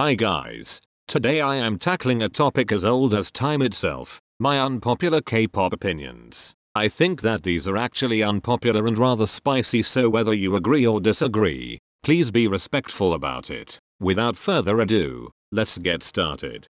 Hi guys. Today I am tackling a topic as old as time itself, my unpopular K-pop opinions. I think that these are actually unpopular and rather spicy, so whether you agree or disagree, please be respectful about it. Without further ado, let's get started.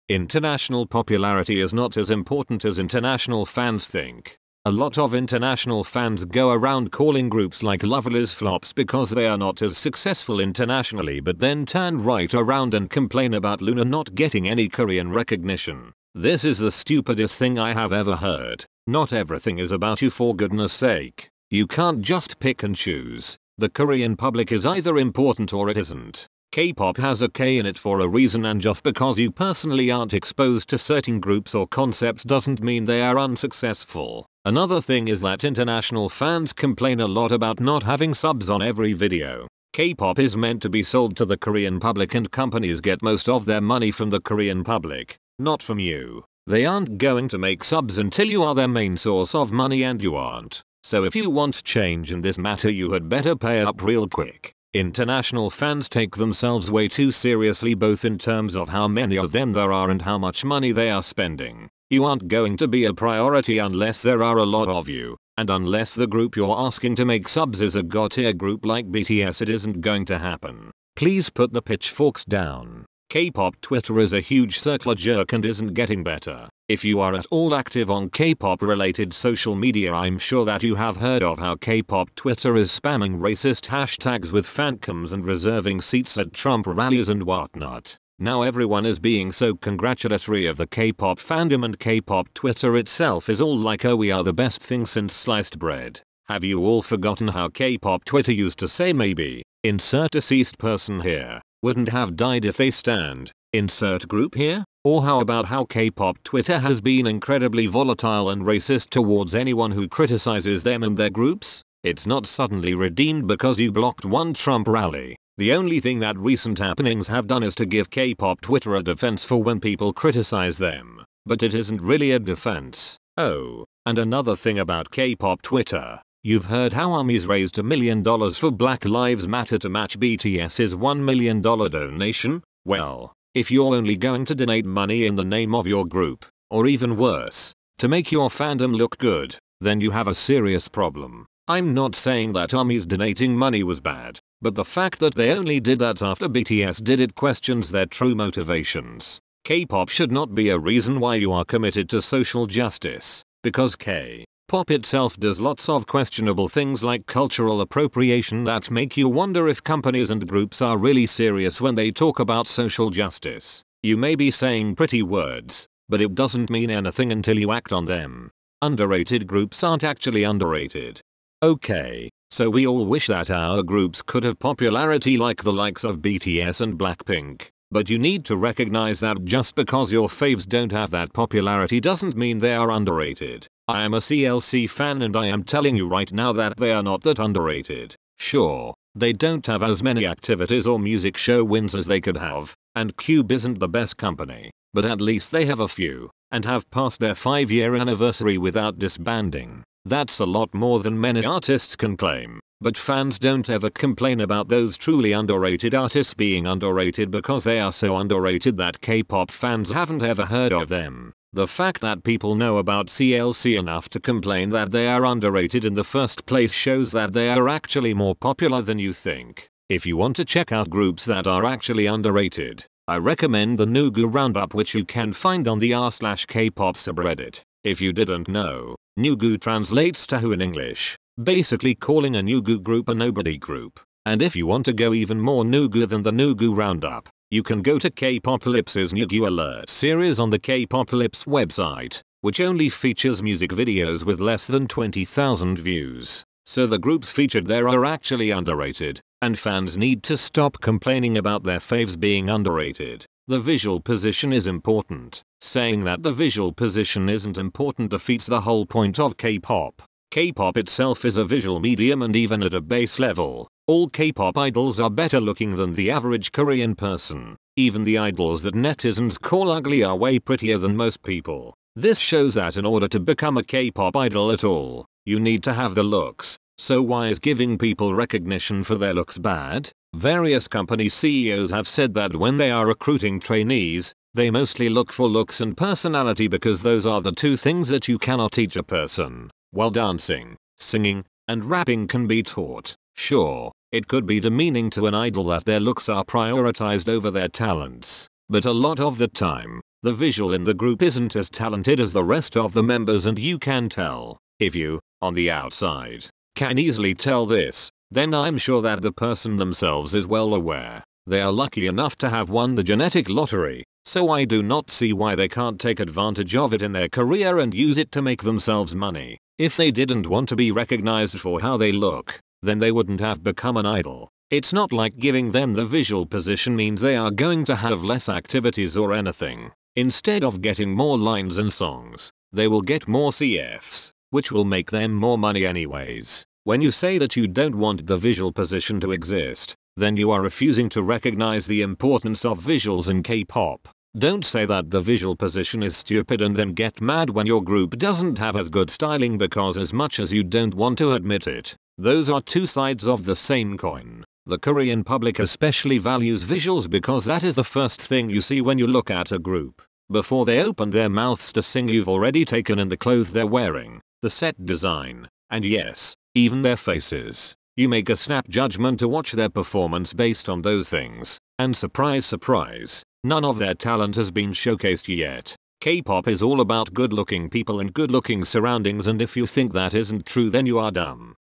International popularity is not as important as international fans think. A lot of international fans go around calling groups like Lovelyz flops because they are not as successful internationally, but then turn right around and complain about Luna not getting any Korean recognition. This is the stupidest thing I have ever heard. Not everything is about you, for goodness sake. You can't just pick and choose. The Korean public is either important or it isn't. K-pop has a K in it for a reason, and just because you personally aren't exposed to certain groups or concepts doesn't mean they are unsuccessful. Another thing is that international fans complain a lot about not having subs on every video. K-pop is meant to be sold to the Korean public, and companies get most of their money from the Korean public, not from you. They aren't going to make subs until you are their main source of money, and you aren't. So if you want change in this matter, you had better pay up real quick. International fans take themselves way too seriously, both in terms of how many of them there are and how much money they are spending. You aren't going to be a priority unless there are a lot of you, and unless the group you're asking to make subs is a god-tier group like BTS, it isn't going to happen. Please put the pitchforks down. K-pop Twitter is a huge circular jerk and isn't getting better. If you are at all active on K-pop related social media, I'm sure that you have heard of how K-pop Twitter is spamming racist hashtags with fancams and reserving seats at Trump rallies and whatnot. Now everyone is being so congratulatory of the K-pop fandom, and K-pop Twitter itself is all like, oh, we are the best thing since sliced bread. Have you all forgotten how K-pop Twitter used to say maybe, insert deceased person here, wouldn't have died if they stand, insert group here? Or how about how K-pop Twitter has been incredibly volatile and racist towards anyone who criticizes them and their groups? It's not suddenly redeemed because you blocked one Trump rally. The only thing that recent happenings have done is to give K-pop Twitter a defense for when people criticize them. But it isn't really a defense. Oh, and another thing about K-pop Twitter. You've heard how armies raised $1 million for Black Lives Matter to match BTS's $1 million donation? Well, if you're only going to donate money in the name of your group, or even worse, to make your fandom look good, then you have a serious problem. I'm not saying that armies donating money was bad, but the fact that they only did that after BTS did it questions their true motivations. K-pop should not be a reason why you are committed to social justice, because K-pop itself does lots of questionable things like cultural appropriation that make you wonder if companies and groups are really serious when they talk about social justice. You may be saying pretty words, but it doesn't mean anything until you act on them. Underrated groups aren't actually underrated. Okay, so we all wish that our groups could have popularity like the likes of BTS and Blackpink. But you need to recognize that just because your faves don't have that popularity doesn't mean they are underrated. I am a CLC fan and I am telling you right now that they are not that underrated. Sure, they don't have as many activities or music show wins as they could have, and Cube isn't the best company, but at least they have a few, and have passed their 5-year anniversary without disbanding. That's a lot more than many artists can claim. But fans don't ever complain about those truly underrated artists being underrated because they are so underrated that K-pop fans haven't ever heard of them. The fact that people know about CLC enough to complain that they are underrated in the first place shows that they are actually more popular than you think. If you want to check out groups that are actually underrated, I recommend the Nugu Roundup, which you can find on the r/Kpop subreddit. If you didn't know, Nugu translates to who in English, basically calling a Nugu group a nobody group. And if you want to go even more Nugu than the Nugu Roundup, you can go to Kpocalypse's Nugu Alert series on the Kpocalypse website, which only features music videos with less than 20,000 views. So the groups featured there are actually underrated, and fans need to stop complaining about their faves being underrated. The visual position is important. Saying that the visual position isn't important defeats the whole point of K-pop. K-pop itself is a visual medium, and even at a base level, all K-pop idols are better looking than the average Korean person. Even the idols that netizens call ugly are way prettier than most people. This shows that in order to become a K-pop idol at all, you need to have the looks, So why is giving people recognition for their looks bad? Various company CEOs have said that when they are recruiting trainees, they mostly look for looks and personality because those are the two things that you cannot teach a person. While dancing, singing, and rapping can be taught, sure, it could be demeaning to an idol that their looks are prioritized over their talents. But a lot of the time, the visual in the group isn't as talented as the rest of the members, and you can tell. If you, on the outside, can easily tell this, then I'm sure that the person themselves is well aware. They are lucky enough to have won the genetic lottery, so I do not see why they can't take advantage of it in their career and use it to make themselves money. If they didn't want to be recognized for how they look, then they wouldn't have become an idol. It's not like giving them the visual position means they are going to have less activities or anything. Instead of getting more lines and songs, they will get more CFs, which will make them more money anyways. When you say that you don't want the visual position to exist, then you are refusing to recognize the importance of visuals in K-pop. Don't say that the visual position is stupid and then get mad when your group doesn't have as good styling, because as much as you don't want to admit it, those are two sides of the same coin. The Korean public especially values visuals because that is the first thing you see when you look at a group. Before they open their mouths to sing, you've already taken in the clothes they're wearing, the set design, and yes, even their faces. You make a snap judgment to watch their performance based on those things, and surprise surprise, none of their talent has been showcased yet. K-pop is all about good-looking people and good-looking surroundings, and if you think that isn't true, then you are dumb.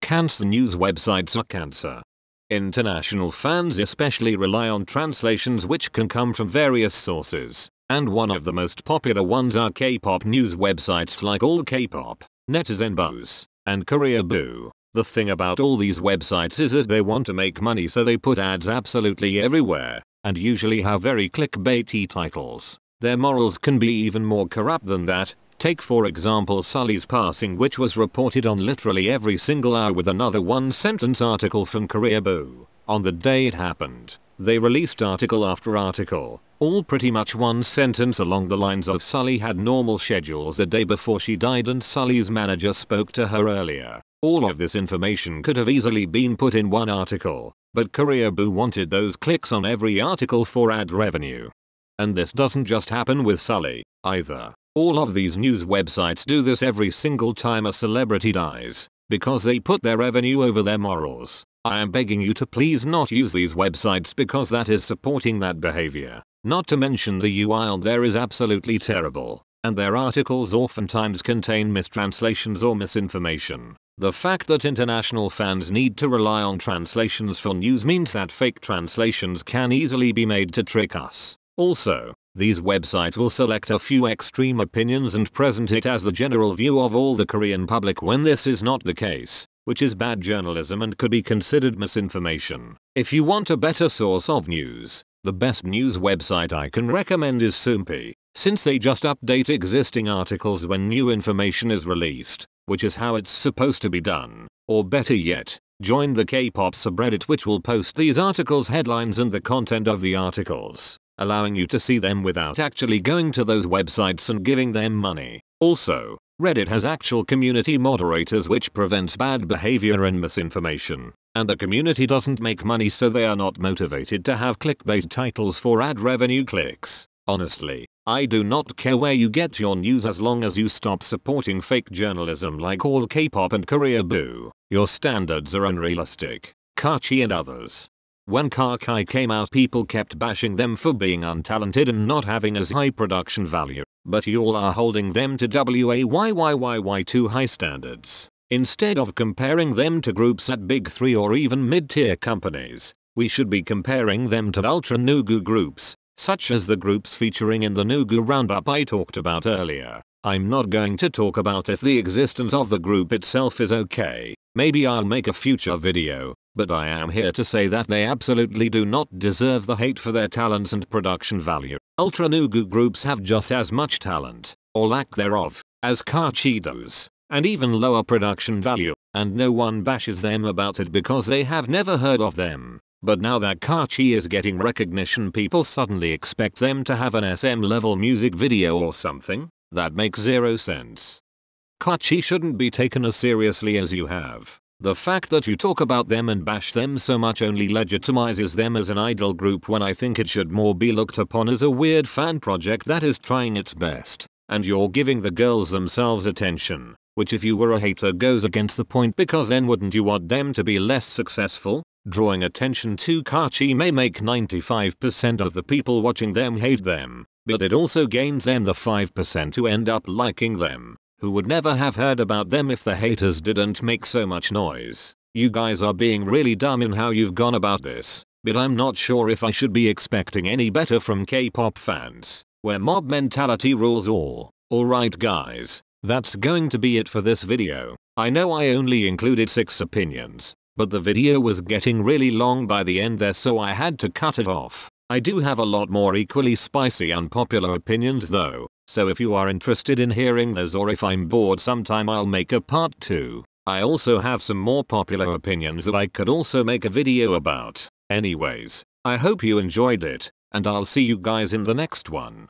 Cancer news websites are cancer. International fans especially rely on translations which can come from various sources, and one of the most popular ones are K-pop news websites like All K-pop, Netizen Buzz, and Korea Boo. The thing about all these websites is that they want to make money, so they put ads absolutely everywhere, and usually have very clickbaity titles. Their morals can be even more corrupt than that. Take for example Sully's passing, which was reported on literally every single hour with another one-sentence article from Korea Boo. On the day it happened, they released article after article, all pretty much one sentence along the lines of Sully had normal schedules the day before she died and Sully's manager spoke to her earlier. All of this information could have easily been put in one article, but Korea Boo wanted those clicks on every article for ad revenue. And this doesn't just happen with Sully, either. All of these news websites do this every single time a celebrity dies, because they put their revenue over their morals. I am begging you to please not use these websites because that is supporting that behavior. Not to mention the UI on there is absolutely terrible, and their articles oftentimes contain mistranslations or misinformation. The fact that international fans need to rely on translations for news means that fake translations can easily be made to trick us. Also, these websites will select a few extreme opinions and present it as the general view of all the Korean public when this is not the case, which is bad journalism and could be considered misinformation. If you want a better source of news, the best news website I can recommend is Soompi, since they just update existing articles when new information is released, which is how it's supposed to be done. Or better yet, join the K-pop subreddit, which will post these articles' headlines and the content of the articles, allowing you to see them without actually going to those websites and giving them money. Also, Reddit has actual community moderators, which prevents bad behavior and misinformation, and the community doesn't make money, so they are not motivated to have clickbait titles for ad revenue clicks. Honestly, I do not care where you get your news as long as you stop supporting fake journalism like All K-pop and Korea Boo. Your standards are unrealistic. Kachi and others. When Kakai came out, people kept bashing them for being untalented and not having as high production value, but you all are holding them to way too high standards. Instead of comparing them to groups at big 3 or even mid-tier companies, we should be comparing them to ultra Nugu groups, such as the groups featuring in the Nugu roundup I talked about earlier. I'm not going to talk about if the existence of the group itself is okay, maybe I'll make a future video, but I am here to say that they absolutely do not deserve the hate for their talents and production value. Ultra Nugu groups have just as much talent, or lack thereof, as Kachi does, and even lower production value, and no one bashes them about it because they have never heard of them. But now that Kachi is getting recognition, people suddenly expect them to have an SM level music video or something? That makes zero sense. Kachi shouldn't be taken as seriously as you have. The fact that you talk about them and bash them so much only legitimizes them as an idol group when I think it should more be looked upon as a weird fan project that is trying its best. And you're giving the girls themselves attention, which if you were a hater goes against the point, because then wouldn't you want them to be less successful? Drawing attention to Kachi may make 95% of the people watching them hate them, but it also gains them the 5% who end up liking them, who would never have heard about them if the haters didn't make so much noise. You guys are being really dumb in how you've gone about this, but I'm not sure if I should be expecting any better from K-pop fans, where mob mentality rules all. Alright guys, that's going to be it for this video. I know I only included 6 opinions, but the video was getting really long by the end there, so I had to cut it off. I do have a lot more equally spicy unpopular opinions though, so if you are interested in hearing those, or if I'm bored sometime, I'll make a part 2. I also have some more popular opinions that I could also make a video about. Anyways, I hope you enjoyed it, and I'll see you guys in the next one.